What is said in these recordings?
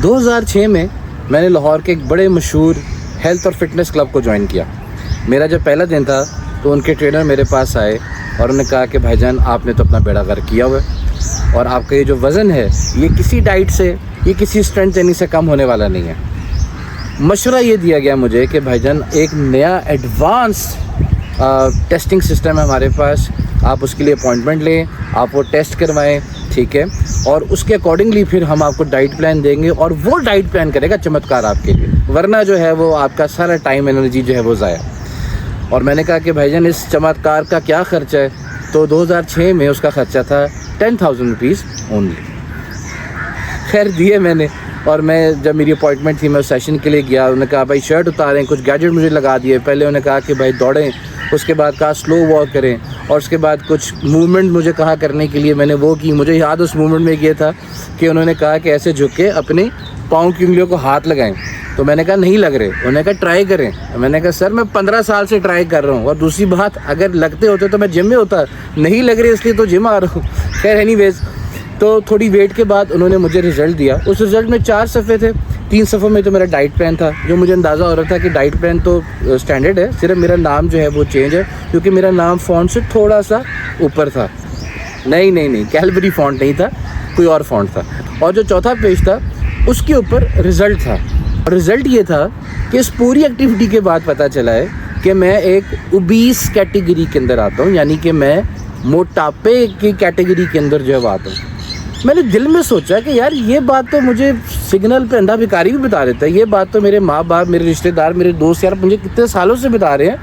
2006 میں میں نے لاہور کے ایک بڑے مشہور ہیلتھ اور فٹنس کلب کو جوائن کیا. میرا جب پہلا دن تھا تو ان کے ٹرینر میرے پاس آئے اور انہوں نے کہا کہ بھائی جان آپ نے تو اپنا بیڑا غرق کیا ہوا ہے اور آپ کا یہ جو وزن ہے یہ کسی ڈائٹ سے یہ کسی اسٹرینتھ ٹریننگ سے کم ہونے والا نہیں ہے. مشورہ یہ دیا گیا مجھے کہ بھائی جان ایک نیا ایڈوانس ٹیسٹنگ سسٹم ہے ہمارے پاس, آپ اس کے لیے اپوائنٹمنٹ لیں, آپ وہ ٹیسٹ کروائیں, ٹھیک ہے, اور اس کے اکارڈنگلی پھر ہم آپ کو ڈائٹ پلان دیں گے اور وہ ڈائٹ پلان کرے گا چمتکار آپ کے لیے, ورنہ جو ہے وہ آپ کا سارا ٹائم انرجی جو ہے وہ ضائع. اور میں نے کہا کہ بھائی جان اس چمتکار کا کیا خرچہ ہے, تو 2006 میں اس کا خرچہ تھا 10,000 روپیز اونلی. خیر دیے میں نے, اور میں جب میری اپوائنٹمنٹ تھی میں اس سیشن کے لیے گیا. انہوں نے کہا بھائی شرٹ اتاریں, کچھ گیجٹ مجھے لگا دیے. پہلے انہوں نے کہا کہ بھائی دوڑیں, اس کے بعد کہا سلو واک کریں, اور اس کے بعد کچھ موومنٹ مجھے کہا کرنے کے لیے. میں نے وہ کی. مجھے یاد اس موومنٹ میں یہ تھا کہ انہوں نے کہا کہ ایسے جھک کے اپنے پاؤں کی انگلیوں کو ہاتھ لگائیں. تو میں نے کہا نہیں لگ رہے. انہوں نے کہا ٹرائی کریں. میں نے کہا سر میں 15 سال سے ٹرائی کر رہا ہوں, اور دوسری بات اگر لگتے ہوتے تو میں جم میں ہوتا, نہیں لگ رہے اس لیے تو جم آ رہا ہوں. خیر اینی ویز, تو تھوڑی ویٹ کے بعد انہوں نے مجھے رزلٹ دیا. اس رزلٹ میں 4 صفحے تھے. 3 صفحوں میں تو میرا ڈائٹ پلان تھا, جو مجھے اندازہ ہو رہا تھا کہ ڈائٹ پلان تو اسٹینڈرڈ ہے, صرف میرا نام جو ہے وہ چینج ہے کیونکہ میرا نام فونٹ سے تھوڑا سا اوپر تھا. نہیں کیلبری فونٹ نہیں تھا, کوئی اور فونٹ تھا. اور جو چوتھا پیج تھا اس کے اوپر رزلٹ تھا, اور رزلٹ یہ تھا کہ اس پوری ایکٹیویٹی کے بعد پتہ چلا ہے کہ میں ایک اوبیس کیٹیگری کے اندر آتا ہوں, یعنی کہ میں موٹاپے کی کیٹیگری کے اندر جو ہے وہ آتا ہوں. میں نے دل میں سوچا کہ یار یہ بات تو مجھے سگنل پہ اندھا بھکاری بھی بتا دیتا ہے, یہ بات تو میرے ماں باپ, میرے رشتہ دار, میرے دوست یار مجھے کتنے سالوں سے بتا رہے ہیں.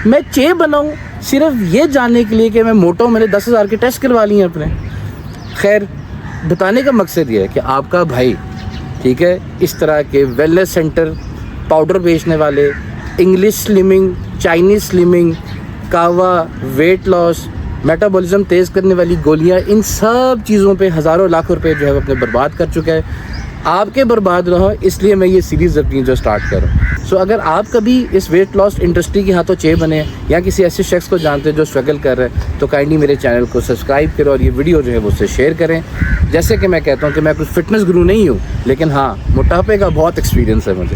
میں چے بناؤں صرف یہ جاننے کے لیے کہ میں موٹا ہوں. میں نے 10,000 کے ٹیسٹ کروا لیے ہیں اپنے. خیر بتانے کا مقصد یہ ہے کہ آپ کا بھائی, ٹھیک ہے, اس طرح کے ویلنس سینٹر, پاؤڈر بیچنے والے, انگلش سلمنگ, چائنیز سلمنگ, کاوا, ویٹ لاس, میٹابولزم تیز کرنے والی گولیاں, ان سب چیزوں پہ ہزاروں لاکھ روپے جو ہے وہ اپنے برباد کر چکا ہے. آپ کے برباد نہ ہو اس لیے میں یہ سیریز اپنی جو سٹارٹ کر رہا ہوں. سو اگر آپ کبھی اس ویٹ لاس انڈسٹری کے ہاتھوں چے بنے یا کسی ایسے شخص کو جانتے ہیں جو اسٹرگل کر رہے ہیں, تو کائنڈلی میرے چینل کو سبسکرائب کرو اور یہ ویڈیو جو ہے وہ اس سے شیئر کریں. جیسے کہ میں کہتا ہوں کہ میں کوئی فٹنس گرو نہیں ہوں, لیکن ہاں موٹاپے کا بہت ایکسپیرینس ہے مجھے.